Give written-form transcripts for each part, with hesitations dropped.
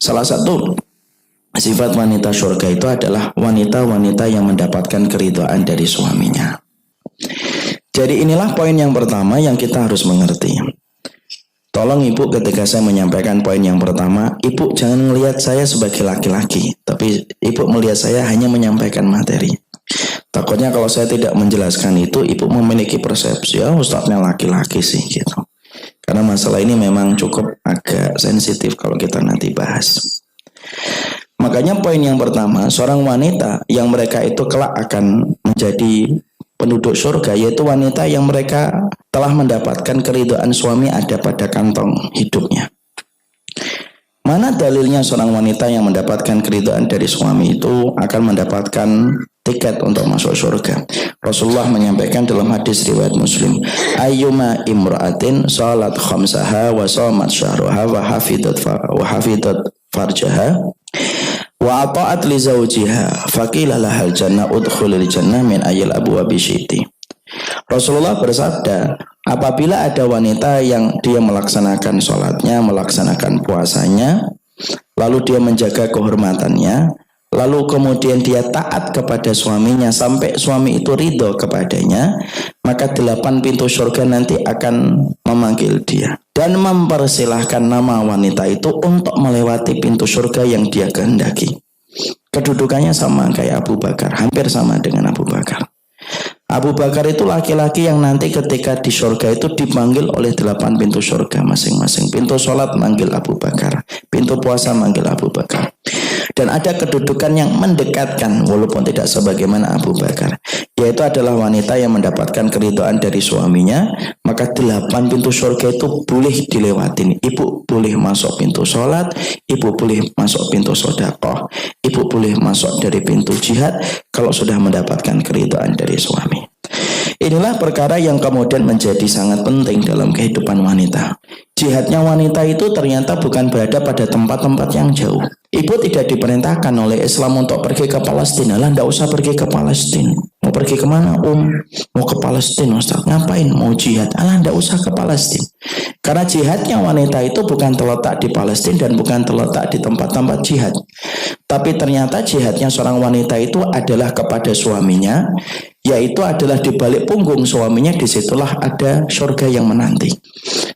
Salah satu sifat wanita surga itu adalah wanita-wanita yang mendapatkan keridhaan dari suaminya. Jadi inilah poin yang pertama yang kita harus mengerti. Tolong ibu, ketika saya menyampaikan poin yang pertama, ibu jangan melihat saya sebagai laki-laki, tapi ibu melihat saya hanya menyampaikan materi. Takutnya kalau saya tidak menjelaskan itu, ibu memiliki persepsi, ya ustadznya laki-laki sih gitu. Karena masalah ini memang cukup agak sensitif kalau kita nanti bahas. Makanya poin yang pertama, seorang wanita yang mereka itu kelak akan menjadi penduduk surga, yaitu wanita yang mereka telah mendapatkan keridhaan suami ada pada kantong hidupnya. Mana dalilnya seorang wanita yang mendapatkan keridhaan dari suami itu akan mendapatkan tiket untuk masuk surga? Rasulullah menyampaikan dalam hadis riwayat Muslim, ayyuma imra'atin salat khamsaha wa shamat syahraha wa hafidat farjaha wa ata'at li zawjiha faqila lahal jannah udkhulil jannah min ayyil abwabi syi'ti. Rasulullah bersabda, apabila ada wanita yang dia melaksanakan sholatnya, melaksanakan puasanya, lalu dia menjaga kehormatannya, lalu kemudian dia taat kepada suaminya sampai suami itu ridho kepadanya, maka 8 pintu surga nanti akan memanggil dia dan mempersilahkan nama wanita itu untuk melewati pintu surga yang dia kehendaki. Kedudukannya sama kayak Abu Bakar, hampir sama dengan Abu Bakar. Abu Bakar itu laki-laki yang nanti ketika di surga itu dipanggil oleh 8 pintu surga masing-masing. Pintu sholat manggil Abu Bakar, pintu puasa manggil Abu Bakar. Dan ada kedudukan yang mendekatkan walaupun tidak sebagaimana Abu Bakar, yaitu adalah wanita yang mendapatkan keridhaan dari suaminya, maka 8 pintu surga itu boleh dilewatin. Ibu boleh masuk pintu sholat, ibu boleh masuk pintu sedekah, ibu boleh masuk dari pintu jihad kalau sudah mendapatkan keridhaan dari suami. Inilah perkara yang kemudian menjadi sangat penting dalam kehidupan wanita. Jihadnya wanita itu ternyata bukan berada pada tempat-tempat yang jauh. Ibu tidak diperintahkan oleh Islam untuk pergi ke Palestina. Lah, tidak usah pergi ke Palestina. Mau pergi kemana? Mau ke Palestina, Ustaz. Ngapain? Mau jihad. Alah, tidak usah ke Palestina. Karena jihadnya wanita itu bukan terletak di Palestina dan bukan terletak di tempat-tempat jihad. Tapi ternyata jihadnya seorang wanita itu adalah kepada suaminya, yaitu adalah di balik punggung suaminya, disitulah ada surga yang menanti.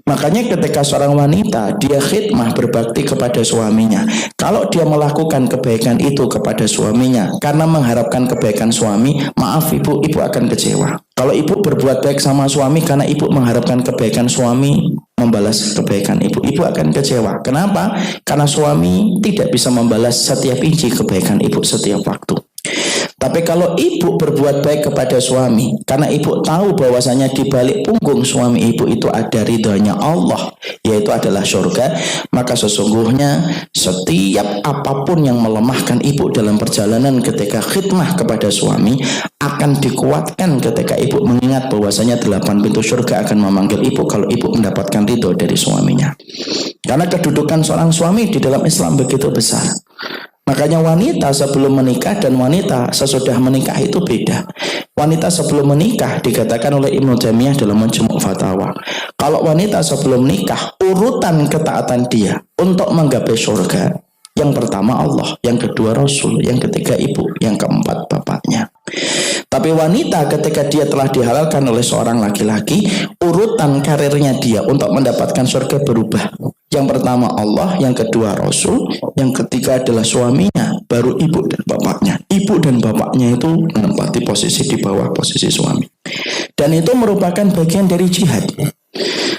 Makanya ketika seorang wanita dia khidmah berbakti kepada suaminya, kalau dia melakukan kebaikan itu kepada suaminya karena mengharapkan kebaikan suami, maaf ibu akan kecewa. Kalau ibu berbuat baik sama suami karena ibu mengharapkan kebaikan suami membalas kebaikan ibu akan kecewa. Kenapa? Karena suami tidak bisa membalas setiap inci kebaikan ibu setiap waktu. Tapi kalau ibu berbuat baik kepada suami karena ibu tahu bahwasanya di balik punggung suami ibu itu ada ridhonya Allah, yaitu adalah surga, maka sesungguhnya setiap apapun yang melemahkan ibu dalam perjalanan ketika khidmah kepada suami akan dikuatkan ketika ibu mengingat bahwasanya 8 pintu surga akan memanggil ibu kalau ibu mendapatkan ridho dari suaminya. Karena kedudukan seorang suami di dalam Islam begitu besar. Makanya wanita sebelum menikah dan wanita sesudah menikah itu beda. Wanita sebelum menikah dikatakan oleh Ibnu Taimiyah dalam Majmu' Fatawa, kalau wanita sebelum menikah urutan ketaatan dia untuk menggapai surga, yang pertama Allah, yang kedua Rasul, yang ketiga ibu, yang keempat bapaknya. Tapi wanita ketika dia telah dihalalkan oleh seorang laki-laki, urutan karirnya dia untuk mendapatkan surga berubah. Yang pertama Allah, yang kedua Rasul, yang ketiga adalah suaminya, baru ibu dan bapaknya. Ibu dan bapaknya itu menempati posisi di bawah posisi suami. Dan itu merupakan bagian dari jihad.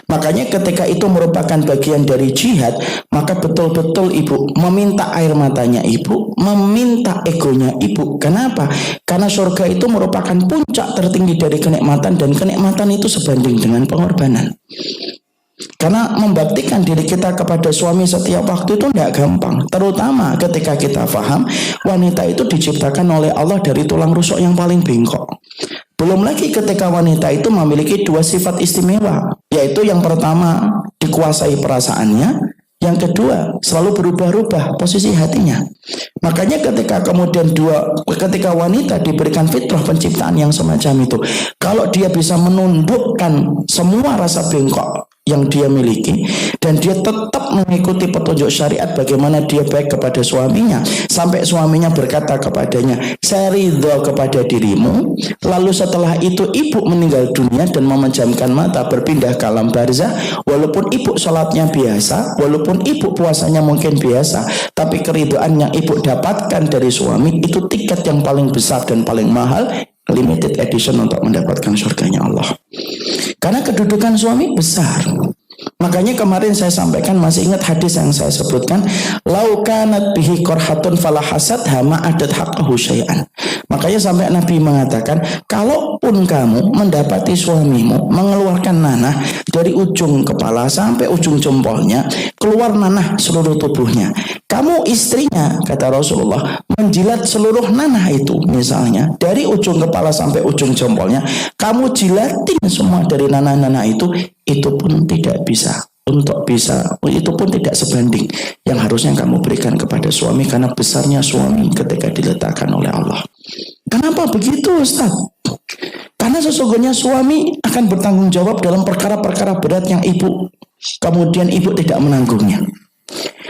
Makanya ketika itu merupakan bagian dari jihad, maka betul-betul ibu meminta air matanya ibu, meminta egonya ibu. Kenapa? Karena surga itu merupakan puncak tertinggi dari kenikmatan, dan kenikmatan itu sebanding dengan pengorbanan. Karena membaktikan diri kita kepada suami setiap waktu itu tidak gampang. Terutama ketika kita paham wanita itu diciptakan oleh Allah dari tulang rusuk yang paling bengkok. Belum lagi ketika wanita itu memiliki 2 sifat istimewa, yaitu yang pertama dikuasai perasaannya, yang kedua selalu berubah-ubah posisi hatinya. Makanya ketika wanita diberikan fitrah penciptaan yang semacam itu, kalau dia bisa menundukkan semua rasa bengkok yang dia miliki dan dia tetap cepat mengikuti petunjuk syariat bagaimana dia baik kepada suaminya, sampai suaminya berkata kepadanya, saya ridho kepada dirimu. Lalu setelah itu ibu meninggal dunia dan memejamkan mata berpindah ke alam barzah. Walaupun ibu sholatnya biasa, walaupun ibu puasanya mungkin biasa, tapi keridhaan yang ibu dapatkan dari suami itu tiket yang paling besar dan paling mahal, limited edition untuk mendapatkan surganya Allah. Karena kedudukan suami besar. Makanya kemarin saya sampaikan, masih ingat hadis yang saya sebutkan, lau kanat bihi qarhatun fala hasadha ma adat haqqahu syai'an. Makanya sampai Nabi mengatakan, kalaupun kamu mendapati suamimu mengeluarkan nanah dari ujung kepala sampai ujung jempolnya, keluar nanah seluruh tubuhnya, kamu istrinya, kata Rasulullah, menjilat seluruh nanah itu, misalnya dari ujung kepala sampai ujung jempolnya, kamu jilatin semua dari nanah-nanah itu pun tidak bisa. Itu pun tidak sebanding yang harusnya kamu berikan kepada suami, karena besarnya suami ketika diletakkan oleh Allah. Kenapa begitu, Ustaz? Karena sesungguhnya suami akan bertanggung jawab dalam perkara-perkara berat yang kemudian ibu tidak menanggungnya.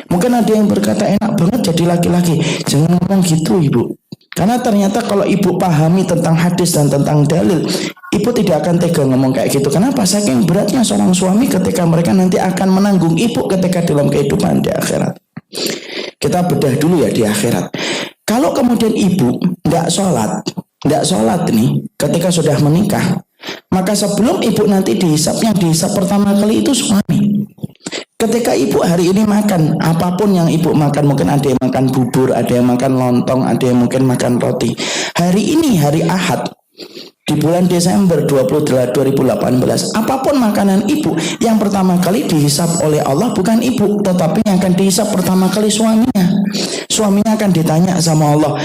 Mungkin ada yang berkata, enak banget jadi laki-laki. Jangan ngomong gitu, ibu. Karena ternyata kalau ibu pahami tentang hadis dan tentang dalil, ibu tidak akan tega ngomong kayak gitu. Kenapa? Saking beratnya seorang suami ketika mereka nanti akan menanggung ibu ketika dalam kehidupan di akhirat. Kita bedah dulu ya di akhirat. Kalau kemudian ibu nggak sholat nih ketika sudah menikah, maka sebelum ibu nanti dihisap, yang dihisap pertama kali itu suami. Ketika ibu hari ini makan, apapun yang ibu makan, mungkin ada yang makan bubur, ada yang makan lontong, ada yang mungkin makan roti. Hari ini, hari Ahad, di bulan Desember 2018, apapun makanan ibu, yang pertama kali dihisap oleh Allah bukan ibu, tetapi yang akan dihisap pertama kali suaminya. Suaminya akan ditanya sama Allah,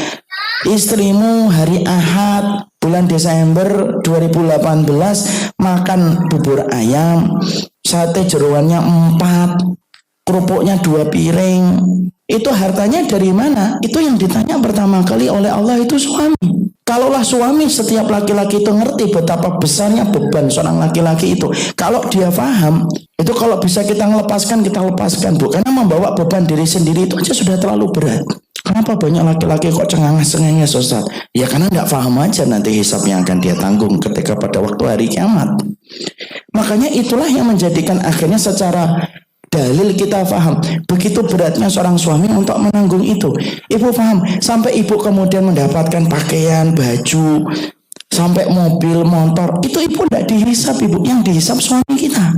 istrimu hari Ahad bulan Desember 2018 makan bubur ayam, sate jeroannya 4, kerupuknya 2 piring. Itu hartanya dari mana? Itu yang ditanya pertama kali oleh Allah itu suami. Kalaulah suami, setiap laki-laki itu ngerti betapa besarnya beban seorang laki-laki itu. Kalau dia paham, itu kalau bisa kita lepaskan, kita lepaskan, Bu. Karena membawa beban diri sendiri itu aja sudah terlalu berat. Kenapa banyak laki-laki kok cengangas-cengenges, Ustaz? Ya karena tidak paham aja nanti hisab yang akan dia tanggung ketika pada waktu hari kiamat. Makanya itulah yang menjadikan akhirnya secara dalil kita paham begitu beratnya seorang suami untuk menanggung itu. Ibu paham, sampai ibu kemudian mendapatkan pakaian, baju, sampai mobil, motor, itu ibu tidak dihisap, ibu, yang dihisap suami kita.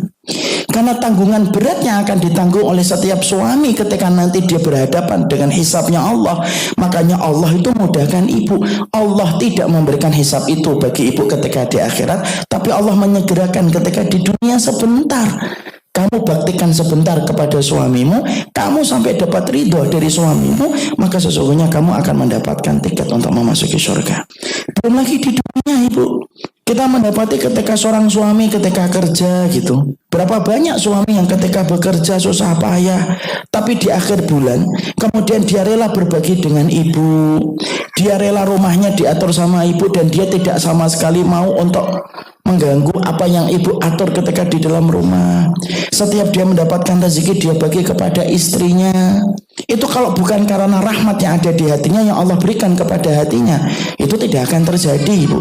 Karena tanggungan beratnya akan ditanggung oleh setiap suami ketika nanti dia berhadapan dengan hisapnya Allah. Makanya Allah itu mudahkan ibu. Allah tidak memberikan hisap itu bagi ibu ketika di akhirat, tapi Allah menyegerakan ketika di dunia sebentar. Kamu baktikan sebentar kepada suamimu, kamu sampai dapat ridho dari suamimu, maka sesungguhnya kamu akan mendapatkan tiket untuk memasuki surga. Belum lagi di dunia, ibu, kita mendapati ketika seorang suami ketika kerja gitu, berapa banyak suami yang ketika bekerja susah payah, tapi di akhir bulan kemudian dia rela berbagi dengan ibu, dia rela rumahnya diatur sama ibu, dan dia tidak sama sekali mau untuk mengganggu apa yang ibu atur ketika di dalam rumah. Setiap dia mendapatkan rezeki, dia bagi kepada istrinya. Itu kalau bukan karena rahmat yang ada di hatinya, yang Allah berikan kepada hatinya, itu tidak akan terjadi, ibu.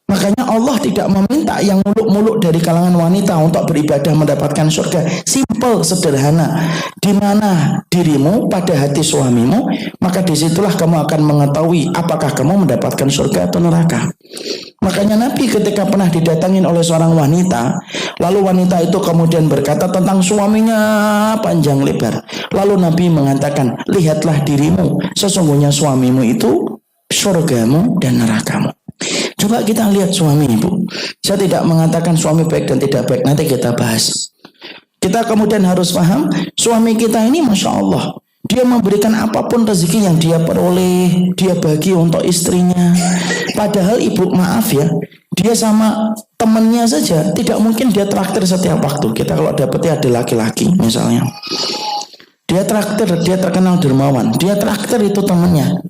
Makanya Allah tidak meminta yang muluk-muluk dari kalangan wanita untuk beribadah mendapatkan surga. Simple, sederhana. Di mana dirimu pada hati suamimu, maka disitulah kamu akan mengetahui apakah kamu mendapatkan surga atau neraka. Makanya Nabi ketika pernah didatangin oleh seorang wanita, lalu wanita itu kemudian berkata tentang suaminya panjang lebar. Lalu Nabi mengatakan, lihatlah dirimu, sesungguhnya suamimu itu surgamu dan nerakamu. Coba kita lihat suami, ibu. Saya tidak mengatakan suami baik dan tidak baik, nanti kita bahas. Kita kemudian harus paham, suami kita ini Masya Allah, dia memberikan apapun rezeki yang dia peroleh, dia bagi untuk istrinya. Padahal ibu, maaf ya, dia sama temannya saja tidak mungkin dia traktir setiap waktu. Kita kalau dapetnya ada laki-laki misalnya, dia traktir, dia terkenal dermawan, dia traktir itu temannya.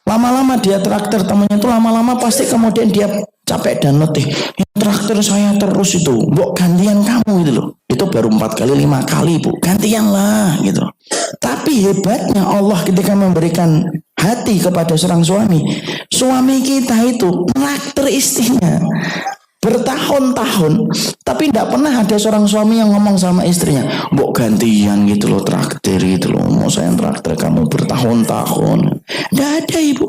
Lama-lama dia traktir temannya itu, lama-lama pasti kemudian dia capek dan letih. Yang traktir saya terus itu, mbok gantian kamu gitu loh. Itu baru 4 kali 5 kali Bu, gantian lah gitu. Tapi hebatnya Allah ketika memberikan hati kepada seorang suami, suami kita itu traktir istrinya bertahun-tahun, tapi tidak pernah ada seorang suami yang ngomong sama istrinya, mbok gantian gitu loh, traktir gitu loh, mau saya traktir kamu bertahun-tahun. Tidak ada Ibu.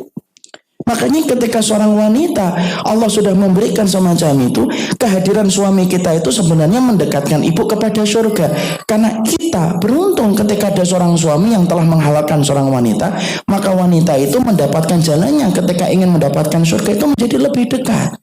Makanya ketika seorang wanita Allah sudah memberikan semacam itu, kehadiran suami kita itu sebenarnya mendekatkan ibu kepada surga. Karena kita beruntung ketika ada seorang suami yang telah menghalalkan seorang wanita, maka wanita itu mendapatkan jalannya ketika ingin mendapatkan surga itu menjadi lebih dekat.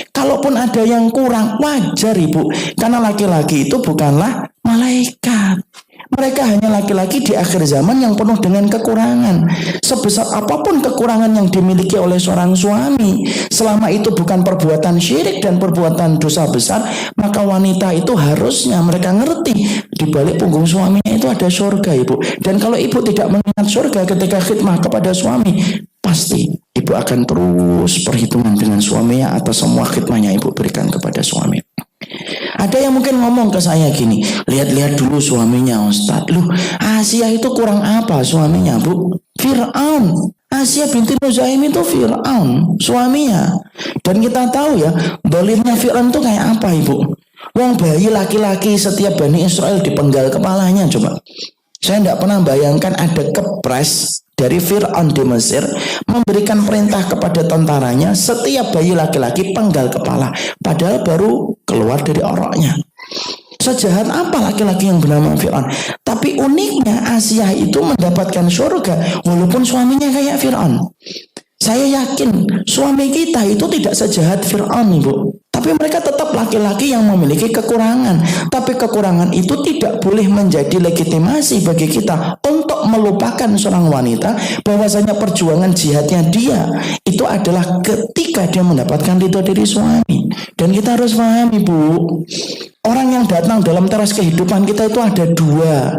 Kalaupun ada yang kurang, wajar Ibu, karena laki-laki itu bukanlah malaikat. Mereka hanya laki-laki di akhir zaman yang penuh dengan kekurangan. Sebesar apapun kekurangan yang dimiliki oleh seorang suami, selama itu bukan perbuatan syirik dan perbuatan dosa besar, maka wanita itu harusnya mereka ngerti di balik punggung suaminya itu ada surga Ibu. Dan kalau Ibu tidak mengingat surga ketika khidmah kepada suami, pasti Ibu akan terus perhitungan dengan suaminya atas semua khidmahnya Ibu berikan kepada suami. Ada yang mungkin ngomong ke saya gini, lihat-lihat dulu suaminya Ustadz. Loh, Asia itu kurang apa suaminya Bu? Fir'aun. Asia binti Nuzaim itu Fir'aun suaminya. Dan kita tahu ya, dolimnya Fir'aun itu kayak apa Ibu? Wong bayi laki-laki setiap Bani Israel dipenggal kepalanya coba. Saya tidak pernah bayangkan ada kepres dari Fir'aun di Mesir memberikan perintah kepada tentaranya setiap bayi laki-laki penggal kepala, padahal baru keluar dari oroknya. Sejahat apa laki-laki yang bernama Fir'aun? Tapi uniknya Asia itu mendapatkan surga walaupun suaminya kayak Fir'aun. Saya yakin suami kita itu tidak sejahat Fir'aun Ibu. Tapi mereka tetap laki-laki yang memiliki kekurangan. Tapi kekurangan itu tidak boleh menjadi legitimasi bagi kita untuk melupakan seorang wanita bahwasanya perjuangan jihadnya dia itu adalah ketika dia mendapatkan ridho dari suami. Dan kita harus pahami Bu, orang yang datang dalam teras kehidupan kita itu ada dua.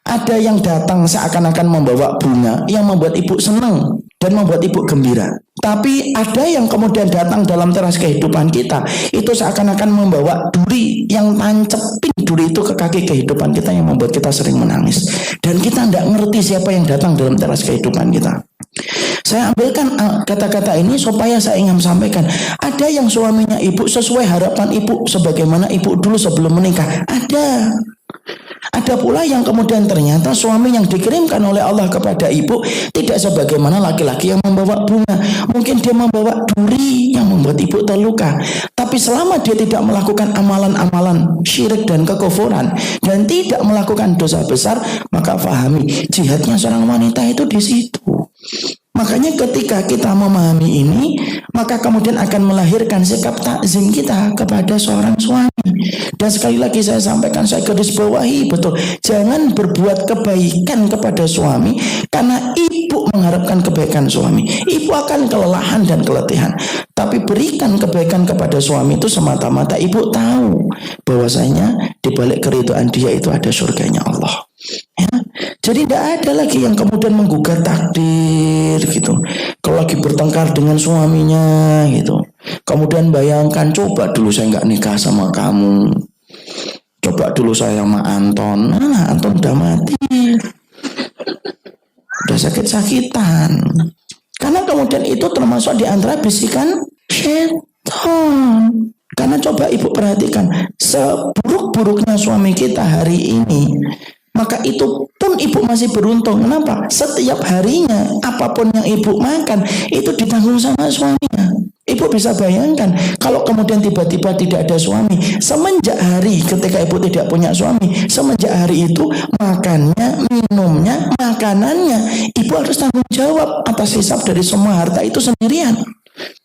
Ada yang datang seakan-akan membawa bunga yang membuat ibu senang dan membuat ibu gembira. Tapi ada yang kemudian datang dalam teras kehidupan kita itu seakan-akan membawa duri yang tancepin duri itu ke kaki kehidupan kita yang membuat kita sering menangis. Dan kita tidak ngerti siapa yang datang dalam teras kehidupan kita. Saya ambilkan kata-kata ini supaya saya ingin sampaikan. Ada yang suaminya ibu sesuai harapan ibu sebagaimana ibu dulu sebelum menikah. Ada pula yang kemudian ternyata suami yang dikirimkan oleh Allah kepada ibu tidak sebagaimana laki-laki yang membawa bunga. Mungkin dia membawa duri yang membuat ibu terluka. Tapi selama dia tidak melakukan amalan-amalan syirik dan kekufuran dan tidak melakukan dosa besar, maka pahami jihadnya seorang wanita itu di situ. Makanya ketika kita memahami ini, maka kemudian akan melahirkan sikap takzim kita kepada seorang suami. Dan sekali lagi saya sampaikan, saya garis bawahi betul, jangan berbuat kebaikan kepada suami karena ibu mengharapkan kebaikan suami. Ibu akan kelelahan dan keletihan. Tapi berikan kebaikan kepada suami itu semata-mata ibu tahu bahwasanya di balik keridhaan dia itu ada surganya Allah. Ya, jadi tidak ada lagi yang kemudian menggugat takdir gitu. Kalau lagi bertengkar dengan suaminya gitu, kemudian bayangkan, coba dulu saya nggak nikah sama kamu, coba dulu saya sama Anton. Nah, Anton udah mati, udah sakit-sakitan. Karena kemudian itu termasuk di antara bisikan setan. Karena coba ibu perhatikan, seburuk-buruknya suami kita hari ini, maka itu pun ibu masih beruntung. Kenapa? Setiap harinya apapun yang ibu makan itu ditanggung sama suaminya. Ibu bisa bayangkan kalau kemudian tiba-tiba tidak ada suami, semenjak hari ketika ibu tidak punya suami, semenjak hari itu makannya, minumnya, makanannya ibu harus tanggung jawab atas hisab dari semua harta itu sendirian.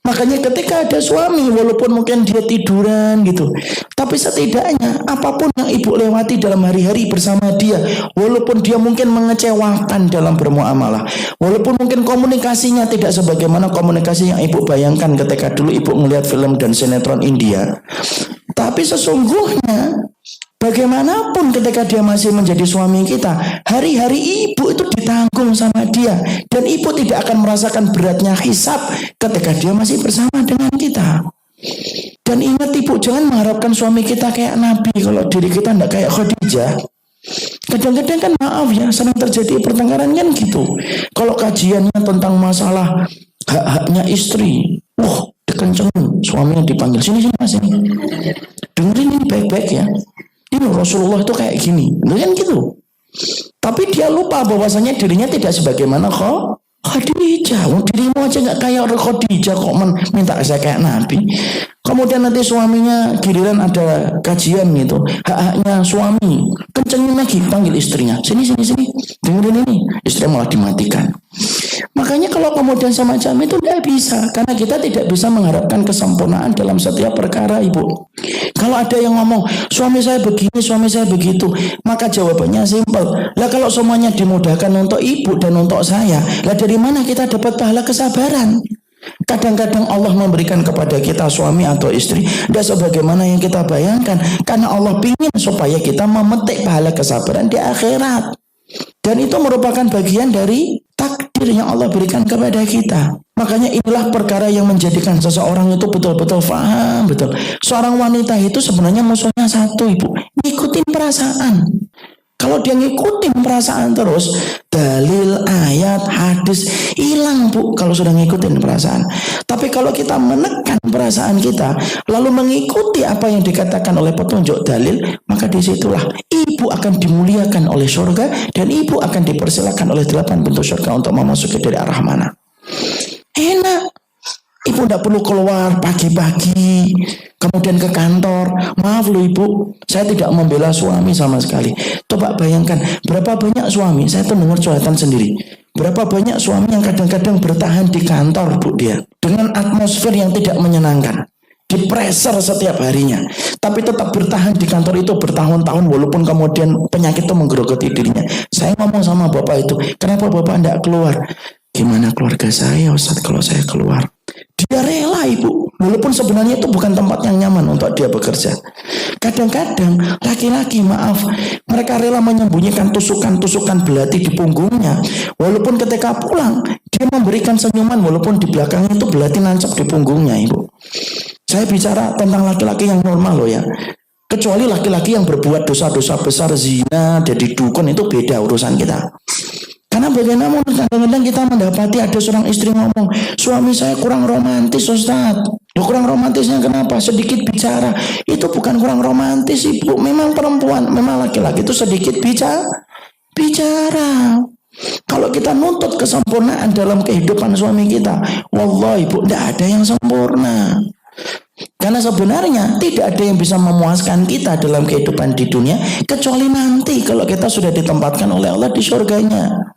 Makanya ketika ada suami, walaupun mungkin dia tiduran gitu, tapi setidaknya apapun yang ibu lewati dalam hari-hari bersama dia, walaupun dia mungkin mengecewakan dalam bermuamalah, walaupun mungkin komunikasinya tidak sebagaimana komunikasi yang ibu bayangkan ketika dulu ibu melihat film dan sinetron India, tapi sesungguhnya bagaimanapun ketika dia masih menjadi suami kita, hari-hari ibu itu ditanggung sama dia. Dan ibu tidak akan merasakan beratnya hisab ketika dia masih bersama dengan kita. Dan ingat ibu, jangan mengharapkan suami kita kayak Nabi kalau diri kita tidak kayak Khadijah. Kadang-kadang kan maaf ya, sering terjadi pertengkaran kan gitu. Kalau kajiannya tentang masalah hak-haknya istri, dikencengin, suaminya dipanggil, sini mas ini. Dengerin ini baik-baik ya. Ini Rasulullah itu kayak gini, kan gitu. Tapi dia lupa bahwasanya dirinya tidak sebagaimana Khadijah. Dirimu aja nggak kayak Khadijah kok minta saya kayak Nabi. Kemudian nanti suaminya giliran ada kajian gitu, hak-haknya suami, kencengin lagi panggil istrinya, sini dengerin ini, istri malah dimatikan. Makanya kalau kemudian semacam itu tidak bisa, karena kita tidak bisa mengharapkan kesempurnaan dalam setiap perkara, ibu. Kalau ada yang ngomong suami saya begini, suami saya begitu, maka jawabannya simpel. Lah kalau semuanya dimudahkan untuk ibu dan untuk saya, lah dari mana kita dapat pahala kesabaran? Kadang-kadang Allah memberikan kepada kita suami atau istri tidak sebagaimana yang kita bayangkan, karena Allah ingin supaya kita memetik pahala kesabaran di akhirat. Dan itu merupakan bagian dari takdir yang Allah berikan kepada kita. Makanya inilah perkara yang menjadikan seseorang itu betul-betul paham betul. Seorang wanita itu sebenarnya musuhnya satu, ibu, ngikutin perasaan. Kalau dia ngikutin perasaan terus, dalil, ayat, hadis hilang, bu, kalau sudah ngikutin perasaan. Tapi kalau kita menekan perasaan kita, lalu mengikuti apa yang dikatakan oleh petunjuk dalil, maka disitulah ibu akan dimuliakan oleh surga, dan ibu akan dipersilakan oleh 8 pintu surga untuk memasuki dari arah mana. Enak. Ibu tidak perlu keluar pagi-pagi, kemudian ke kantor. Maaf loh ibu, saya tidak membela suami sama sekali. Coba bayangkan, berapa banyak suami, saya tuh dengar curhatan sendiri. Berapa banyak suami yang kadang-kadang bertahan di kantor, bu, dia. Dengan atmosfer yang tidak menyenangkan. Di pressure setiap harinya. Tapi tetap bertahan di kantor itu bertahun-tahun, walaupun kemudian penyakit itu menggerogoti dirinya. Saya ngomong sama bapak itu, kenapa bapak tidak keluar? Gimana keluarga saya, Ustaz, kalau saya keluar? Dia rela, ibu, walaupun sebenarnya itu bukan tempat yang nyaman untuk dia bekerja. Kadang-kadang laki-laki, maaf, mereka rela menyembunyikan tusukan-tusukan belati di punggungnya, walaupun ketika pulang dia memberikan senyuman, walaupun di belakangnya itu belati nancap di punggungnya, ibu. Saya bicara tentang laki-laki yang normal loh ya. Kecuali laki-laki yang berbuat dosa-dosa besar, zina, jadi dukun, itu beda urusan kita. Karena bagaimana kadang-kadang kita mendapati ada seorang istri ngomong, suami saya kurang romantis, Ustaz. Kurang romantisnya kenapa? Sedikit bicara. Itu bukan kurang romantis, ibu. Memang perempuan, memang laki-laki itu sedikit bicara. Kalau kita nuntut kesempurnaan dalam kehidupan suami kita, wallahi ibu, tidak ada yang sempurna. Karena sebenarnya tidak ada yang bisa memuaskan kita dalam kehidupan di dunia, kecuali nanti kalau kita sudah ditempatkan oleh Allah di surganya.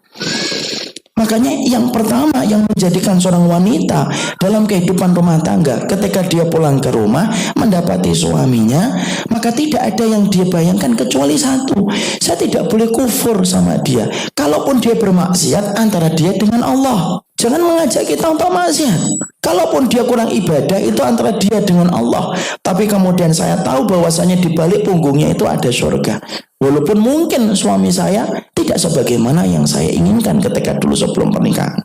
Makanya yang pertama yang menjadikan seorang wanita dalam kehidupan rumah tangga, ketika dia pulang ke rumah mendapati suaminya, maka tidak ada yang dia bayangkan kecuali satu, saya tidak boleh kufur sama dia. Kalaupun dia bermaksiat, antara dia dengan Allah. Jangan mengajak kita untuk maksiat. Kalaupun dia kurang ibadah, itu antara dia dengan Allah. Tapi kemudian saya tahu bahwasanya di balik punggungnya itu ada surga. Walaupun mungkin suami saya tidak sebagaimana yang saya inginkan ketika dulu sebelum pernikahan.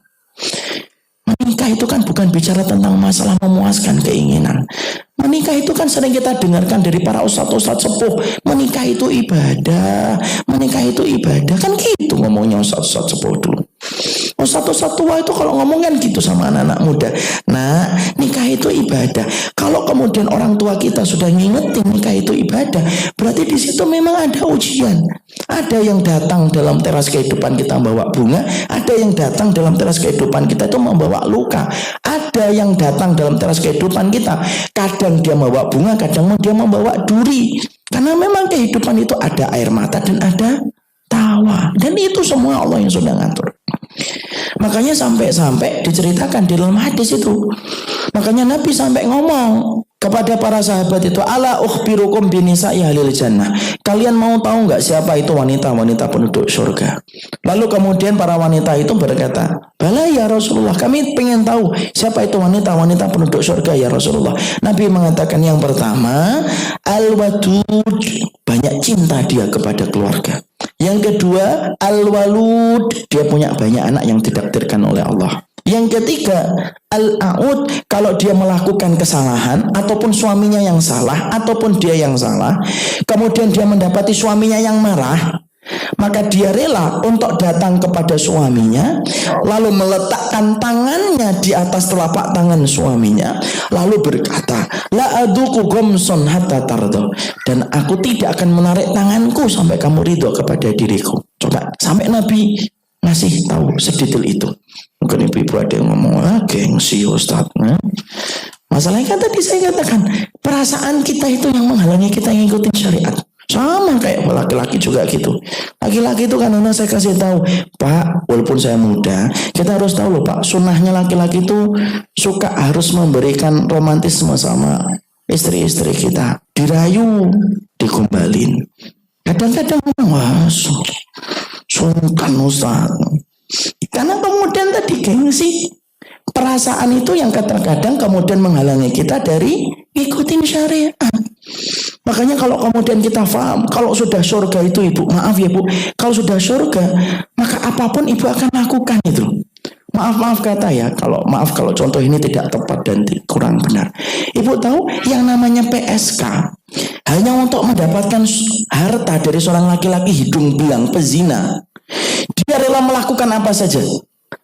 Menikah itu kan bukan bicara tentang masalah memuaskan keinginan. Menikah itu kan sering kita dengarkan dari para ustadz-ustadz sepuh. Menikah itu ibadah. Menikah itu ibadah. Kan gitu ngomongnya ustadz-ustadz sepuh dulu. Ustadz-ustadz tua itu kalau ngomong kan gitu sama anak-anak muda. Nah, nikah itu ibadah. Kalau kemudian orang tua kita sudah ngingetin nikah itu ibadah, berarti di situ memang ada ujian. Ada yang datang dalam teras kehidupan kita membawa bunga, ada yang datang dalam teras kehidupan kita itu membawa luka. Ada yang datang dalam teras kehidupan kita, kadang dia membawa bunga, kadang dia membawa duri. Karena memang kehidupan itu ada air mata dan ada tawa. Dan itu semua Allah yang sudah ngatur. Makanya sampai-sampai diceritakan di dalam hadis itu. Makanya Nabi sampai ngomong kepada para sahabat itu, ala ukhbirukum binisa'i ahlil jannah. Kalian mau tahu nggak siapa itu wanita-wanita penduduk surga? Lalu kemudian para wanita itu berkata, bala ya Rasulullah, kami pengen tahu siapa itu wanita-wanita penduduk surga ya Rasulullah. Nabi mengatakan yang pertama, al-wadud, banyak cinta dia kepada keluarga. Yang kedua, al-walud, dia punya banyak anak yang ditakdirkan oleh Allah. Yang ketiga, al-a'ud, kalau dia melakukan kesalahan ataupun suaminya yang salah ataupun dia yang salah, kemudian dia mendapati suaminya yang marah, maka dia rela untuk datang kepada suaminya, lalu meletakkan tangannya di atas telapak tangan suaminya, lalu berkata, la aduku gomson hatta tardo, dan aku tidak akan menarik tanganku sampai kamu ridho kepada diriku. Coba, sampai Nabi ngasih tahu sedetail itu. Mungkin ibu-ibu ada yang ngomong, gengsi Ustaz. Masalahnya kan tadi saya katakan, perasaan kita itu yang menghalangi kita ngikutin syariat. Sama kayak laki-laki juga gitu. Laki-laki itu kan saya kasih tahu, Pak, walaupun saya muda, kita harus tahu loh Pak, sunnahnya laki-laki itu suka harus memberikan romantisme sama istri-istri kita. Dirayu, digombalin. Kadang-kadang wah, sungkan Ustaz. Karena kemudian tadi gengsi, perasaan itu yang kadang-kadang kemudian menghalangi kita dari ikutin syariat. Makanya kalau kemudian kita paham, kalau sudah surga itu ibu, maaf ya bu, kalau sudah surga, maka apapun ibu akan lakukan itu. Maaf kata ya, kalau contoh ini tidak tepat dan kurang benar. Ibu tahu yang namanya PSK hanya untuk mendapatkan harta dari seorang laki-laki hidung belang pezina. Dia rela melakukan apa saja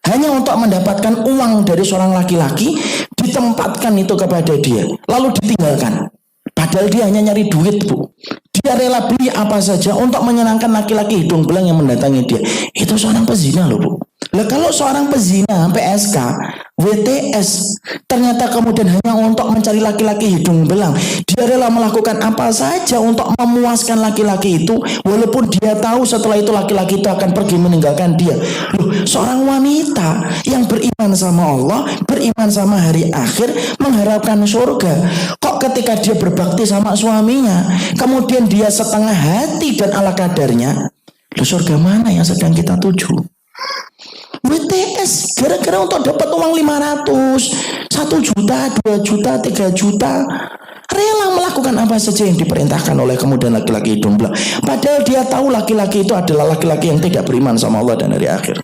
hanya untuk mendapatkan uang dari seorang laki-laki, ditempatkan itu kepada dia, lalu ditinggalkan. Padahal dia hanya nyari duit bu. Dia rela beli apa saja untuk menyenangkan laki-laki hidung belang yang mendatangi dia. Itu seorang pezina loh bu. Lah kalau seorang pezina PSK WTS ternyata kemudian hanya untuk mencari laki-laki hidung belang, dia rela melakukan apa saja untuk memuaskan laki-laki itu, walaupun dia tahu setelah itu laki-laki itu akan pergi meninggalkan dia. Loh, seorang wanita yang beriman sama Allah, beriman sama hari akhir, mengharapkan surga, kok ketika dia berbakti sama suaminya, kemudian dia setengah hati dan ala kadarnya, loh surga mana yang sedang kita tuju? WTS gara-gara untuk dapat uang 500, 1 juta, 2 juta, 3 juta, rela melakukan apa saja yang diperintahkan oleh kemudian laki-laki hidung belang. Padahal dia tahu laki-laki itu adalah laki-laki yang tidak beriman sama Allah dan hari akhir.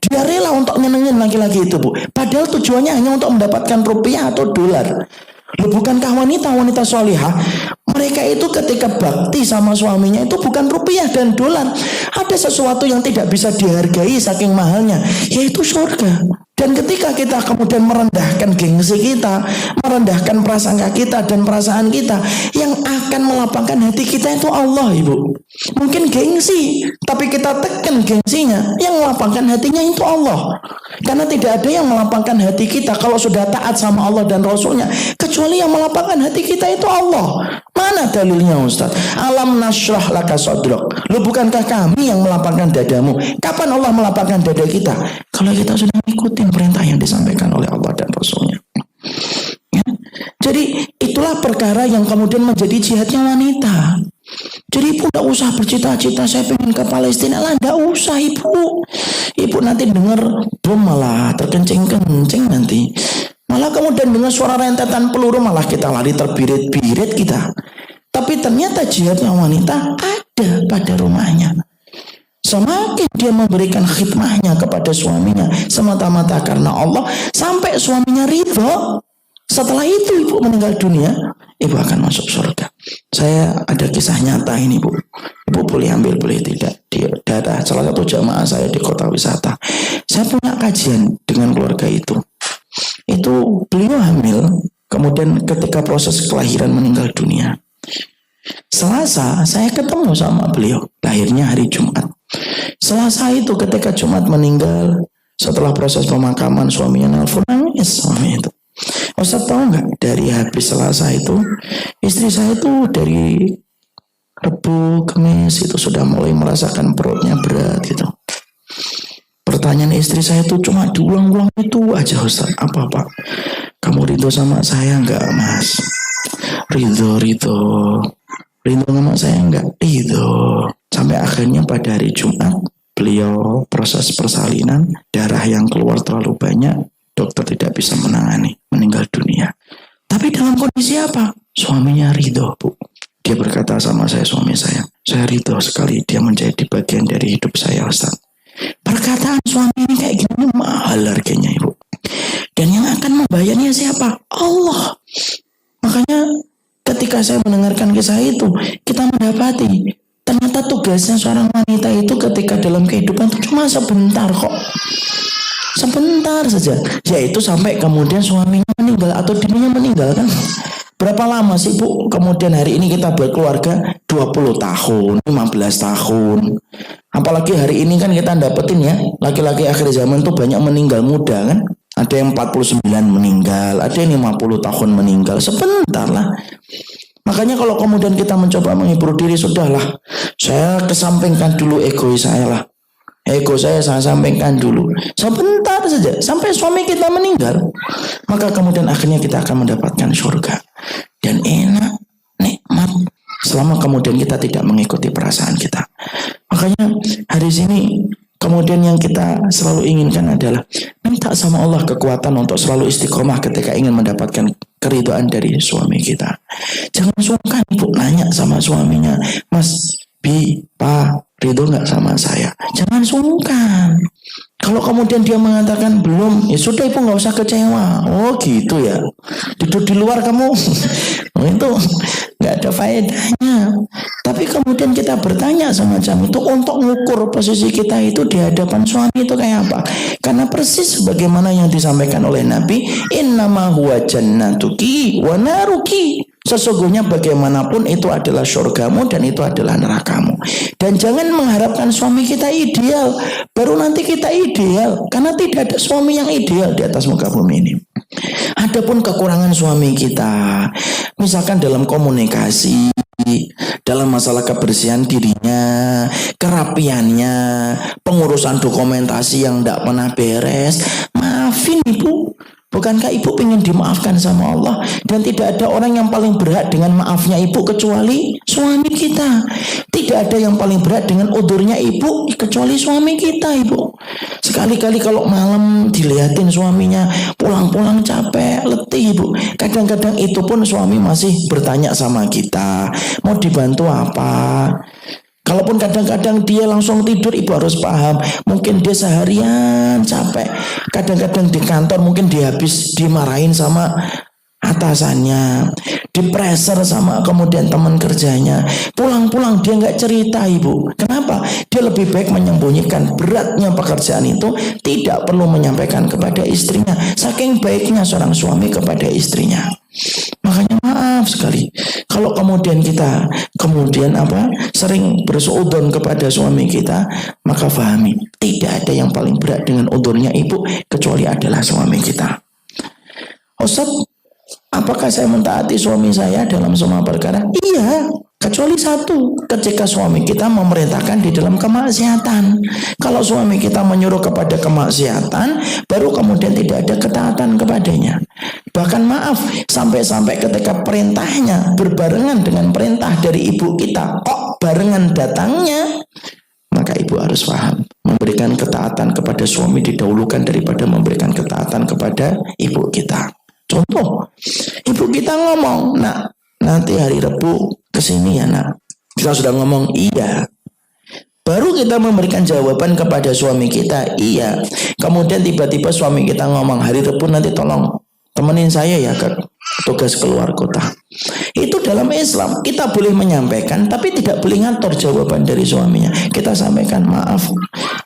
Dia rela untuk nyenengin laki-laki itu bu. Padahal tujuannya hanya untuk mendapatkan rupiah atau dolar. Loh, bukankah wanita solihah, mereka itu ketika bakti sama suaminya itu bukan rupiah dan dolar, ada sesuatu yang tidak bisa dihargai saking mahalnya, yaitu surga. Dan ketika kita kemudian merendahkan gengsi kita, merendahkan prasangka kita dan perasaan kita, yang akan melapangkan hati kita itu Allah ibu. Mungkin gengsi, tapi kita tekan gengsinya, yang melapangkan hatinya itu Allah. Karena tidak ada yang melapangkan hati kita kalau sudah taat sama Allah dan Rasulnya, kecuali yang melapangkan hati kita itu Allah. Mana dalilnya Ustaz? Alam nashrah laka sadrak. Lu bukankah kami yang melapangkan dadamu? Kapan Allah melapangkan dada kita? Kalau kita sudah ikutin perintah yang disampaikan oleh Allah dan Rasulnya. Ya? Jadi itulah perkara yang kemudian menjadi jihadnya wanita. Jadi ibu tidak usah bercita-cita saya pengen ke Palestina lah, tidak usah ibu. Ibu nanti dengar bom malah terkencing-kencing nanti. Malah kemudian dengan suara rentetan peluru malah kita lari terbirit-birit kita. Tapi ternyata jihadnya wanita ada pada rumahnya. Semakin dia memberikan khidmahnya kepada suaminya semata-mata karena Allah, sampai suaminya ridho, setelah itu ibu meninggal dunia, ibu akan masuk surga. Saya ada kisah nyata ini bu. Ibu boleh ambil boleh tidak. Di daerah salah satu jamaah saya di kota wisata. Saya punya kajian dengan keluarga itu. Itu beliau hamil, kemudian ketika proses kelahiran meninggal dunia. Selasa saya ketemu sama beliau, lahirnya hari Jumat. Selasa itu ketika Jumat meninggal, setelah proses pemakaman suaminya nelfon nangis suami itu. Ustaz tahu nggak, dari habis Selasa itu istri saya itu dari Rebu Kamis itu sudah mulai merasakan perutnya berat gitu. Pertanyaan istri saya itu cuma diulang-ulang itu aja Ustaz. Apa Pak? Kamu ridho sama saya enggak Mas? Ridho sama saya enggak? Ridho. Sampai akhirnya pada hari Jumat beliau proses persalinan, darah yang keluar terlalu banyak, dokter tidak bisa menangani, meninggal dunia. Tapi dalam kondisi apa? Suaminya ridho bu. Dia berkata sama saya, suami saya ridho sekali dia menjadi bagian dari hidup saya Ustaz. Perkataan suami ini kayak gini mahal harganya, Ibu. Dan yang akan membayarnya siapa? Allah. Makanya ketika saya mendengarkan kisah itu, kita mendapati ternyata tugasnya seorang wanita itu ketika dalam kehidupan itu cuma sebentar kok. Sebentar saja, yaitu sampai kemudian suaminya meninggal atau dirinya meninggal kan. Berapa lama sih Bu? Kemudian hari ini kita berkeluarga 20 tahun, 15 tahun. Apalagi hari ini kan kita dapetin ya, laki-laki akhir zaman tuh banyak meninggal muda kan. Ada yang 49 meninggal, ada yang 50 tahun meninggal. Sebentar lah. Makanya kalau kemudian kita mencoba menghibur diri, sudahlah, saya kesampingkan dulu egois saya lah. Ego saya sampaikan dulu. Sebentar saja sampai suami kita meninggal. Maka kemudian akhirnya kita akan mendapatkan surga. Dan enak, nikmat. Selama kemudian kita tidak mengikuti perasaan kita. Makanya hari sini kemudian yang kita selalu inginkan adalah minta sama Allah kekuatan untuk selalu istiqomah ketika ingin mendapatkan keridhaan dari suami kita. Jangan sungkan Ibu nanya sama suaminya, Mas, Bi, Pak, ridho nggak sama saya? Jangan sungkan. Kalau kemudian dia mengatakan belum, ya sudah Ibu nggak usah kecewa. Oh gitu ya. Duduk di luar kamu. Oh, itu nggak ada faedahnya. Tapi kemudian kita bertanya semacam itu untuk mengukur posisi kita itu di hadapan suami itu kayak apa. Karena persis bagaimana yang disampaikan oleh Nabi, innama huwa jannatuki wa naruki. Sesungguhnya bagaimanapun itu adalah surgamu dan itu adalah nerakamu. Dan jangan mengharapkan suami kita ideal, baru nanti kita ideal. Karena tidak ada suami yang ideal di atas muka bumi ini. Adapun kekurangan suami kita, misalkan dalam komunikasi, dalam masalah kebersihan dirinya, kerapiannya, pengurusan dokumentasi yang tidak pernah beres, maafin Ibu. Bukankah Ibu ingin dimaafkan sama Allah? Dan tidak ada orang yang paling berat dengan maafnya Ibu kecuali suami kita. Tidak ada yang paling berat dengan udurnya Ibu kecuali suami kita, Ibu. Sekali-kali kalau malam dilihatin suaminya pulang-pulang capek, letih, Ibu. Kadang-kadang itu pun suami masih bertanya sama kita, mau dibantu apa? Kalaupun kadang-kadang dia langsung tidur, Ibu harus paham. Mungkin dia seharian capek. Kadang-kadang di kantor mungkin dia habis dimarahin sama atasannya, dipreser sama kemudian teman kerjanya. Pulang-pulang dia nggak cerita, Ibu. Kenapa? Dia lebih baik menyembunyikan beratnya pekerjaan itu, tidak perlu menyampaikan kepada istrinya. Saking baiknya seorang suami kepada istrinya. Makanya maaf sekali kalau kemudian kita sering bersuudzon kepada suami kita, maka pahami tidak ada yang paling berat dengan udurnya Ibu kecuali adalah suami kita. Ustaz, apakah saya mentaati suami saya dalam semua perkara? Iya, kecuali satu, ketika suami kita memerintahkan di dalam kemaksiatan. Kalau suami kita menyuruh kepada kemaksiatan, baru kemudian tidak ada ketaatan kepadanya. Bahkan maaf, sampai-sampai ketika perintahnya berbarengan dengan perintah dari ibu kita, kok barengan datangnya, maka ibu harus paham, memberikan ketaatan kepada suami didahulukan daripada memberikan ketaatan kepada ibu kita. Contoh, ibu kita ngomong, nak, nanti hari Rabu kesini ya nak. Kita sudah ngomong iya. Baru kita memberikan jawaban kepada suami kita, iya. Kemudian tiba-tiba suami kita ngomong, hari Rabu nanti tolong temenin saya ya ke tugas keluar kota. Itu dalam Islam kita boleh menyampaikan, tapi tidak boleh ngatur jawaban dari suaminya. Kita sampaikan, maaf,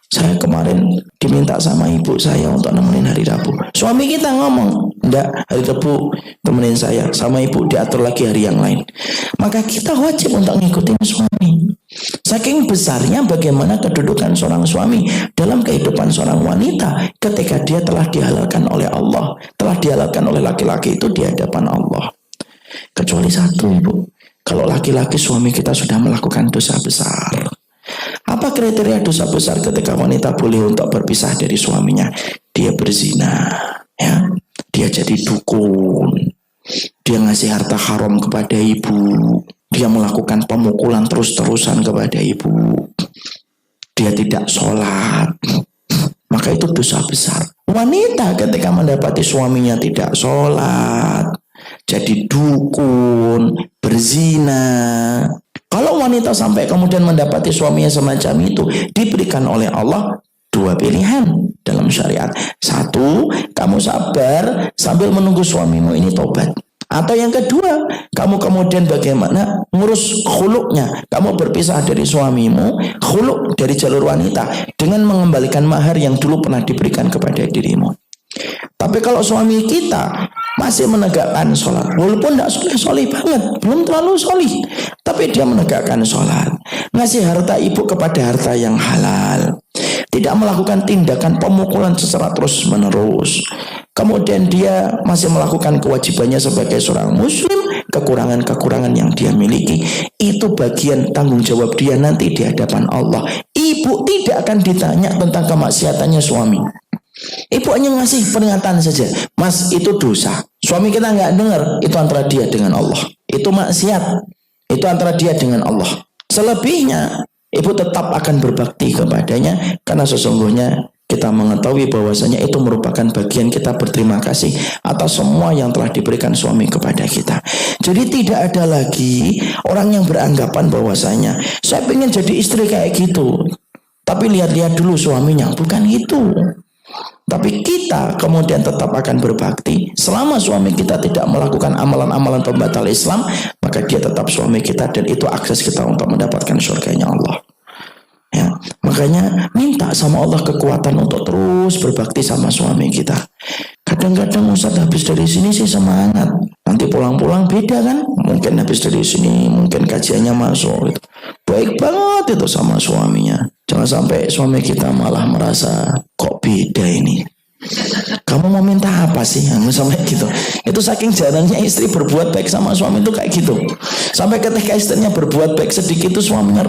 saya kemarin diminta sama ibu saya untuk nemenin hari Rabu. Suami kita ngomong, enggak, hari Rabu temenin saya, sama ibu diatur lagi hari yang lain. Maka kita wajib untuk ngikutin suami. Saking besarnya bagaimana kedudukan seorang suami dalam kehidupan seorang wanita ketika dia telah dihalalkan oleh Allah, telah dihalalkan oleh laki-laki itu di hadapan Allah. Kecuali satu, Ibu, kalau laki-laki suami kita sudah melakukan dosa besar. Apa kriteria dosa besar ketika wanita boleh untuk berpisah dari suaminya? Dia berzina, ya, dia jadi dukun, dia ngasih harta haram kepada ibu, dia melakukan pemukulan terus-terusan kepada ibu, dia tidak sholat, maka itu dosa besar. Wanita ketika mendapati suaminya tidak sholat, jadi dukun, berzina. Kalau wanita sampai kemudian mendapati suaminya semacam itu, diberikan oleh Allah Dua pilihan dalam syariat. Satu, kamu sabar sambil menunggu suamimu ini tobat. Atau yang kedua, kamu kemudian bagaimana ngurus khuluknya. Kamu berpisah dari suamimu, khuluk dari jalur wanita, dengan mengembalikan mahar yang dulu pernah diberikan kepada dirimu. Tapi kalau suami kita masih menegakkan sholat, walaupun tidak soleh banget, belum terlalu solih, tapi dia menegakkan sholat, ngasih harta ibu kepada harta yang halal, tidak melakukan tindakan pemukulan secara terus menerus, kemudian dia masih melakukan kewajibannya sebagai seorang muslim, kekurangan-kekurangan yang dia miliki itu bagian tanggung jawab dia nanti di hadapan Allah. Ibu tidak akan ditanya tentang kemaksiatannya suami. Ibu hanya ngasih peringatan saja, mas itu dosa. Suami kita nggak dengar, itu antara dia dengan Allah. Itu maksiat, itu antara dia dengan Allah. Selebihnya ibu tetap akan berbakti kepadanya, karena sesungguhnya kita mengetahui bahwasanya itu merupakan bagian kita berterima kasih atas semua yang telah diberikan suami kepada kita. Jadi tidak ada lagi orang yang beranggapan bahwasanya saya pengen jadi istri kayak gitu, tapi lihat-lihat dulu suaminya. Bukan itu. Tapi kita kemudian tetap akan berbakti selama suami kita tidak melakukan amalan-amalan pembatal Islam, maka dia tetap suami kita dan itu akses kita untuk mendapatkan surganya Allah. Ya, makanya minta sama Allah kekuatan untuk terus berbakti sama suami kita. Kadang-kadang Ustaz habis dari sini sih semangat, nanti pulang-pulang beda kan? Mungkin habis dari sini, mungkin kajiannya masuk gitu. Baik banget itu sama suaminya. Jangan sampai suami kita malah merasa kok beda ini. Kamu mau minta apa sih? Sampai gitu. Itu saking jarangnya istri berbuat baik sama suami itu kayak gitu. Sampai ketika istrinya berbuat baik sedikit itu suaminya,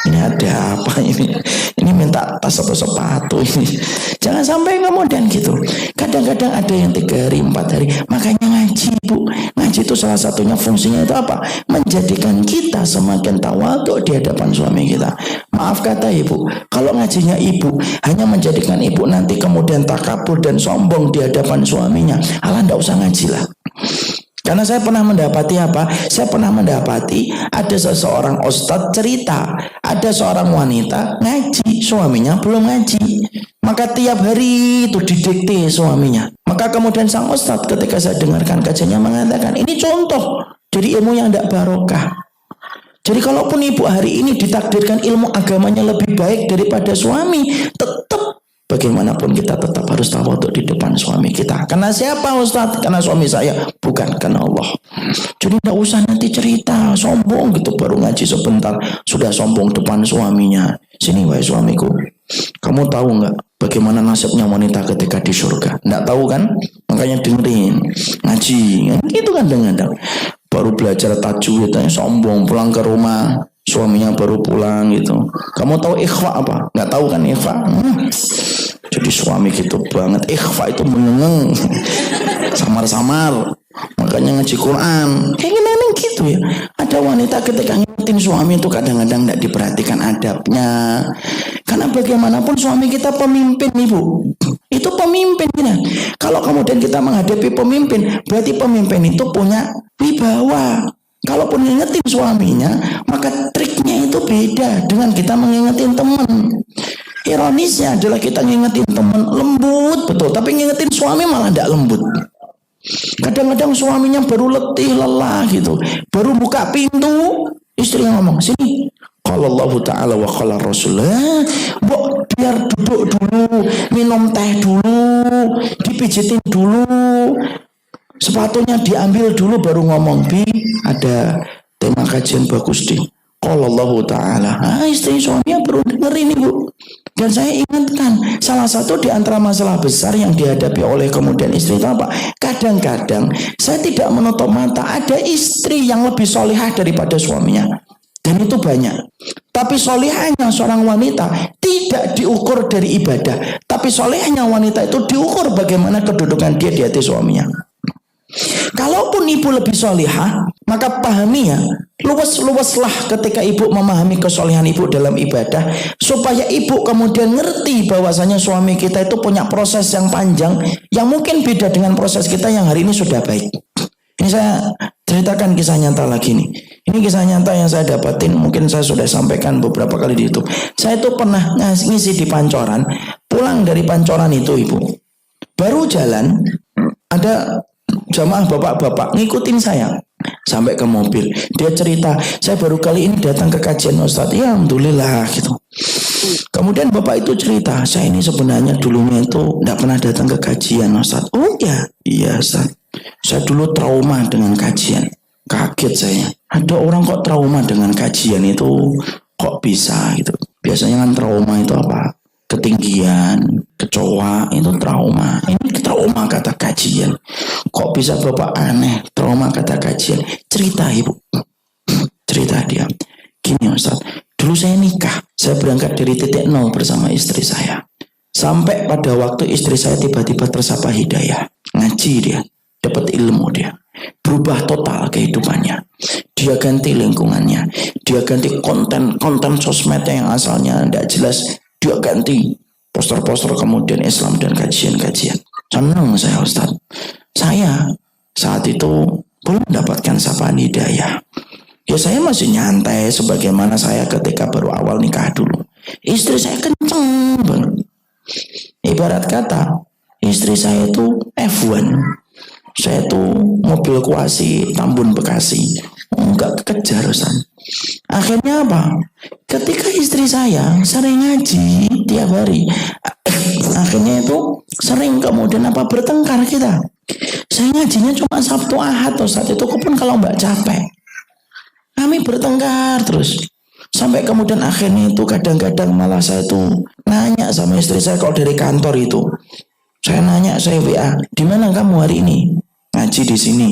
ini ada apa ini? Ini minta tas atau sepatu ini. Jangan sampai kemudian gitu. Kadang-kadang ada yang 3 hari, 4 hari. Makanya ngaji, Bu. Ngaji itu salah satunya fungsinya itu apa? Menjadikan kita semakin tawadhu di hadapan suami kita. Maaf kata ibu, kalau ngajinya ibu hanya menjadikan ibu nanti kemudian takabur dan sombong di hadapan suaminya, alah ndak usah ngaji lah. Karena saya pernah mendapati apa? Saya pernah mendapati ada seseorang ustadz cerita, ada seorang wanita ngaji, suaminya belum ngaji. Maka tiap hari itu didikte suaminya. Maka kemudian sang ustadz ketika saya dengarkan kajiannya mengatakan, ini contoh dari ilmu yang tidak barokah. Jadi kalaupun ibu hari ini ditakdirkan ilmu agamanya lebih baik daripada suami, tetap bagaimanapun kita tetap harus tawadhu di depan suami kita. Karena siapa Ustaz? Karena suami saya, bukan karena Allah. Jadi tidak usah nanti cerita sombong gitu, baru ngaji sebentar sudah sombong depan suaminya. Sini wahai suamiku, kamu tahu nggak bagaimana nasibnya wanita ketika di surga? Nggak tahu kan? Makanya dengerin ngaji, gitu kan kadang-kadang. Baru belajar tajwid, sombong pulang ke rumah, suaminya baru pulang gitu. Kamu tahu ikhfa apa? Nggak tahu kan ikhfa? Jadi suami gitu banget. Ikhfa itu mengengeng, samar-samar. Makanya ngaji Quran. Kayak gimana gitu ya? Ada wanita ketika ngingetin suami itu kadang-kadang tidak diperhatikan adabnya. Karena bagaimanapun suami kita pemimpin, ibu. Itu pemimpin kita. Kalau kemudian kita menghadapi pemimpin, berarti pemimpin itu punya wibawa. Kalaupun ngingetin suaminya, maka triknya itu beda dengan kita mengingetin teman. Ironisnya adalah kita ngingetin teman lembut betul, tapi ngingetin suami malah tidak lembut. Kadang-kadang suaminya baru letih, lelah gitu, baru buka pintu, istri yang ngomong, sini. Kalau Allah Ta'ala wa qala Rasulullah, biar duduk dulu, minum teh dulu, dipijitin dulu, sepatunya diambil dulu baru ngomong, Bi, ada tema kajian bagus di Kalau Allah Ta'ala. Istri suaminya baru dengerin ibu. Dan saya ingatkan, salah satu di antara masalah besar yang dihadapi oleh kemudian istri itu apa? Kadang-kadang saya tidak menutup mata, ada istri yang lebih solihah daripada suaminya. Dan itu banyak. Tapi solihahnya seorang wanita tidak diukur dari ibadah. Tapi solihahnya wanita itu diukur bagaimana kedudukan dia di hati suaminya. Kalaupun ibu lebih solihah, maka pahami ya, luas-luaslah ketika ibu memahami kesolehan ibu dalam ibadah, supaya ibu kemudian ngerti bahwasanya suami kita itu punya proses yang panjang, yang mungkin beda dengan proses kita yang hari ini sudah baik. Ini saya ceritakan kisah nyata lagi nih. Ini kisah nyata yang saya dapatin, mungkin saya sudah sampaikan beberapa kali di YouTube. Saya tuh pernah ngisi di Pancoran, pulang dari Pancoran itu Ibu. Baru jalan, ada jamaah bapak-bapak ngikutin saya sampai ke mobil. Dia cerita, saya baru kali ini datang ke kajian Ustadz. Ya alhamdulillah gitu. Kemudian bapak itu cerita, saya ini sebenarnya dulunya itu tidak pernah datang ke kajian Ustadz. Oh ya, iya Ustadz. Saya dulu trauma dengan kajian. Kaget saya. Ada orang kok trauma dengan kajian itu, kok bisa gitu. Biasanya kan trauma itu apa? Ketinggian, kecoa, itu trauma. Ini trauma kata kajian. Kok bisa bapak aneh, trauma kata kajian? Cerita Ibu. Cerita dia. Gini Ustaz, dulu saya nikah. Saya berangkat dari titik nol bersama istri saya. Sampai pada waktu istri saya tiba-tiba tersapa hidayah. Ngaji dia. Dapat ilmu dia, berubah total kehidupannya. Dia ganti lingkungannya, dia ganti konten sosmednya yang asalnya tidak jelas, dia ganti poster-poster kemudian Islam dan kajian-kajian. Senang saya Ustaz. Saya saat itu belum mendapatkan sapaan hidayah. Ya saya masih nyantai sebagaimana saya ketika baru awal nikah dulu. Istri saya kenceng banget. Ibarat kata istri saya itu F1. Saya tuh mobil kuasi Tambun Bekasi, enggak kejar Ustaz. Akhirnya apa? Ketika istri saya sering ngaji tiap hari, akhirnya itu sering kemudian apa bertengkar kita. Saya ngajinya cuma Sabtu Ahad Ustaz, itu pun kalau mbak capek. Kami bertengkar terus. Sampai kemudian akhirnya itu kadang-kadang malah saya tuh nanya sama istri saya kalau dari kantor itu. Saya nanya, saya WA, di mana kamu hari ini? Ngaji di sini.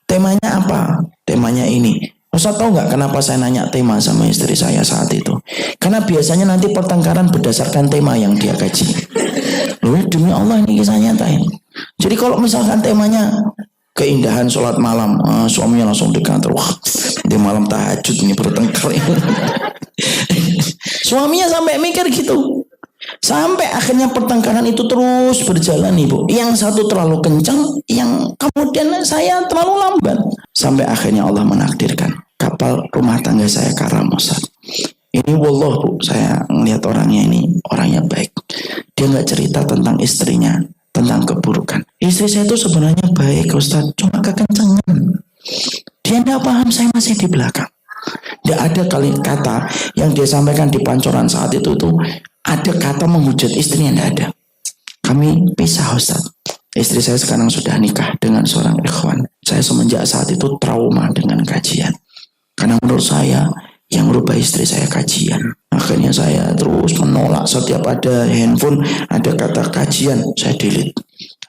Temanya apa? Temanya ini. Ustaz tahu nggak kenapa saya nanya tema sama istri saya saat itu? Karena biasanya nanti pertengkaran berdasarkan tema yang dia kaji. Loh, demi Allah ini kisah nyata ini. Jadi kalau misalkan temanya keindahan sholat malam, suaminya langsung di kantor. Wah, di malam tahajud ini bertengkar. Suaminya sampai mikir gitu. Sampai akhirnya pertengkaran itu terus berjalan Ibu. Yang satu terlalu kencang, yang kemudian saya terlalu lambat. Sampai akhirnya Allah menakdirkan kapal rumah tangga saya karam Ustaz. Ini wallah Bu, saya ngelihat orangnya ini orangnya baik. Dia nggak cerita tentang istrinya, tentang keburukan. Istri saya itu sebenarnya baik Ustaz, cuma kekencangan. Dia nggak paham saya masih di belakang. Tidak ada kata yang dia sampaikan di Pancoran saat itu tuh. Ada kata menghujat istrinya, tidak ada. Kami pisah Ustaz. Istri saya sekarang sudah nikah dengan seorang ikhwan. Saya semenjak saat itu trauma dengan kajian. Karena menurut saya yang merubah istri saya kajian. Akhirnya saya terus menolak setiap ada handphone, ada kata kajian, saya delete.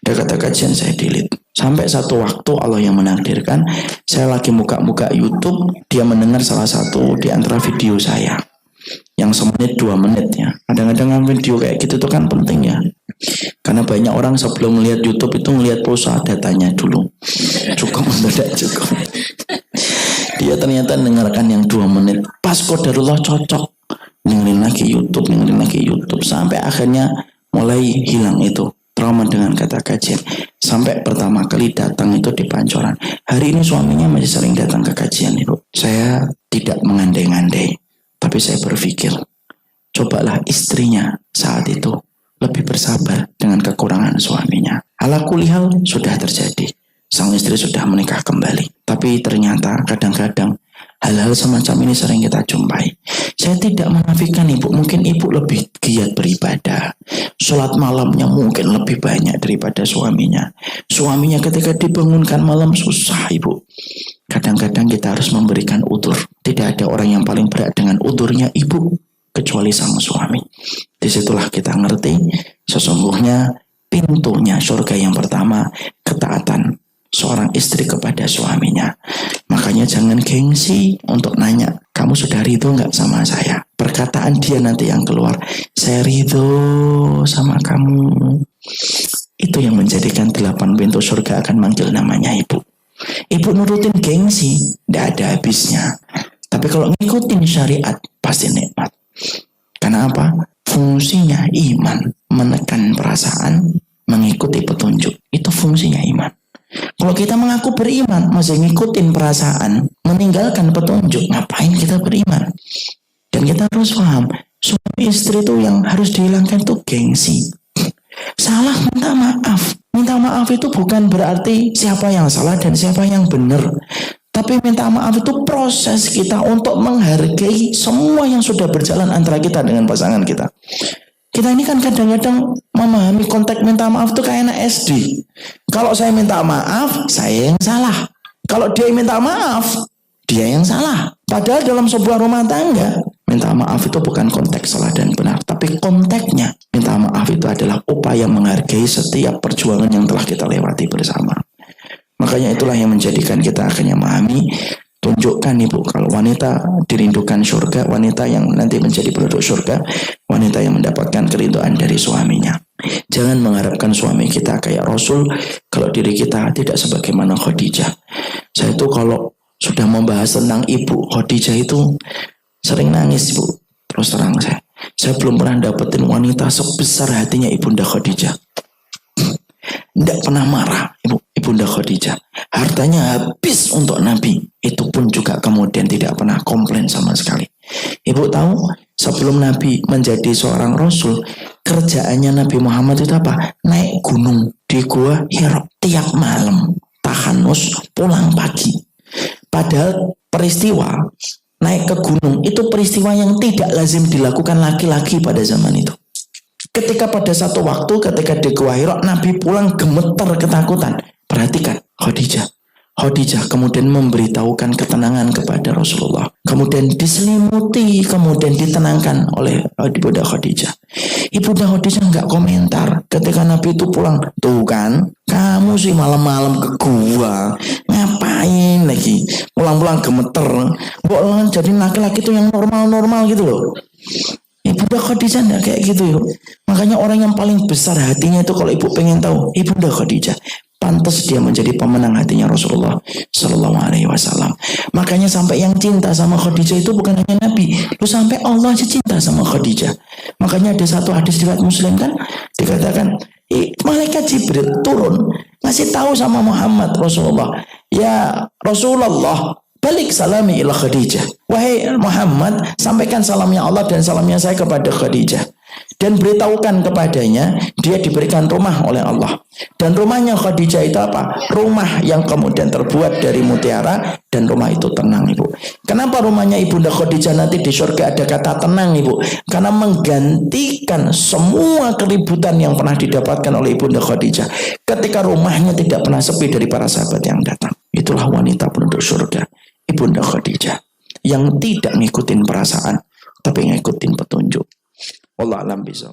Ada kata kajian, saya delete. Sampai satu waktu Allah yang menakdirkan, saya lagi muka-muka YouTube, dia mendengar salah satu di antara video saya. Yang semenit 2 menit ya. Kadang-kadang video kayak gitu tuh kan penting ya. Karena banyak orang sebelum melihat YouTube itu melihat pulsa datanya dulu. Cukup atau tidak cukup. Dia ternyata dengarkan yang 2 menit. Pas qadarullah cocok. Dengerin lagi YouTube. Sampai akhirnya mulai hilang itu trauma dengan kata kajian. Sampai pertama kali datang itu di Pancoran. Hari ini suaminya masih sering datang ke kajian Ibu. Saya tidak mengandai-andai. Tapi saya berpikir, cobalah istrinya saat itu lebih bersabar dengan kekurangan suaminya. Ala kulihal sudah terjadi. Sang istri sudah menikah kembali. Tapi ternyata kadang-kadang hal-hal semacam ini sering kita jumpai. Saya tidak menafikan Ibu. Mungkin Ibu lebih giat beribadah. Sholat malamnya mungkin lebih banyak daripada suaminya. Suaminya ketika dibangunkan malam susah Ibu. Kadang-kadang kita harus memberikan udzur. Tidak ada orang yang paling berat dengan udzurnya Ibu kecuali sang suami. Disitulah kita ngerti sesungguhnya pintunya surga yang pertama ketaatan seorang istri kepada suaminya. Makanya jangan gengsi untuk nanya, kamu sudah ridho nggak sama saya? Perkataan dia nanti yang keluar, saya ridho sama kamu. Itu yang menjadikan 8 pintu surga akan manggil namanya Ibu. Ibu nurutin gengsi, tidak ada habisnya. Tapi kalau ngikutin syariat, pasti nikmat. Karena apa? Fungsinya iman, menekan perasaan, mengikuti petunjuk. Itu fungsinya iman. Kalau kita mengaku beriman, masih ngikutin perasaan, meninggalkan petunjuk, ngapain kita beriman? Dan kita harus paham, suami istri itu yang harus dihilangkan itu gengsi. Salah minta maaf. Minta maaf itu bukan berarti siapa yang salah dan siapa yang benar. Tapi minta maaf itu proses kita untuk menghargai semua yang sudah berjalan antara kita dengan pasangan kita. Kita ini kan kadang-kadang memahami konteks minta maaf itu kayak anak SD. Kalau saya minta maaf, saya yang salah. Kalau dia minta maaf, dia yang salah. Padahal dalam sebuah rumah tangga, minta maaf itu bukan konteks salah dan benar. Tapi konteksnya, minta maaf itu adalah upaya menghargai setiap perjuangan yang telah kita lewati bersama. Makanya itulah yang menjadikan kita akhirnya memahami, tunjukkan ibu, kalau wanita dirindukan surga, wanita yang nanti menjadi penduduk surga, wanita yang mendapatkan keridhaan dari suaminya. Jangan mengharapkan suami kita kayak Rasul, kalau diri kita tidak sebagaimana Khadijah. Saya itu kalau sudah membahas tentang ibu Khadijah itu sering nangis ibu. Terus terang saya belum pernah dapetin wanita sebesar hatinya ibunda Khadijah. Tidak pernah marah ibunda Khadijah. Hartanya habis untuk Nabi. Itu pun juga kemudian tidak pernah komplain sama sekali. Ibu tahu, sebelum Nabi menjadi seorang Rasul, kerjaannya Nabi Muhammad itu apa? Naik gunung di Gua Hira tiap malam. Tahanus pulang pagi. Padahal peristiwa naik ke gunung itu peristiwa yang tidak lazim dilakukan laki-laki pada zaman itu. Ketika pada satu waktu ketika di Gua Hira Nabi pulang gemeter ketakutan. Perhatikan Khadijah kemudian memberitahukan ketenangan kepada Rasulullah. Kemudian diselimuti, kemudian ditenangkan oleh ibunda Khadijah. Ibunda Khadijah nggak komentar ketika Nabi itu pulang. Tuh kan, kamu sih malam-malam ke gua, ngapain lagi? Pulang-pulang gemeter. Boleh jadi laki-laki itu yang normal-normal gitu loh. Ibunda Khadijah enggak kayak gitu yuk. Makanya orang yang paling besar hatinya itu kalau ibu pengen tahu, Ibunda Khadijah. Pantas dia menjadi pemenang hatinya Rasulullah Sallallahu Alaihi Wasallam. Makanya sampai yang cinta sama Khadijah itu bukan hanya Nabi, lu sampai Allah aja cinta sama Khadijah. Makanya ada satu hadis riwayat Muslim kan dikatakan, malaikat Jibril turun ngasih tahu sama Muhammad Rasulullah, ya Rasulullah, balik salami ila Khadijah. Wahai Muhammad, sampaikan salamnya Allah dan salamnya saya kepada Khadijah. Dan beritahukan kepadanya, dia diberikan rumah oleh Allah. Dan rumahnya Khadijah itu apa? Rumah yang kemudian terbuat dari mutiara, dan rumah itu tenang ibu. Kenapa rumahnya ibunda Khadijah nanti di surga ada kata tenang ibu? Karena menggantikan semua keributan yang pernah didapatkan oleh ibunda Khadijah. Ketika rumahnya tidak pernah sepi dari para sahabat yang datang. Itulah wanita penduduk surga, ibunda Khadijah, yang tidak ngikutin perasaan, tapi ngikutin petunjuk. Wallahu a'lam bishawab.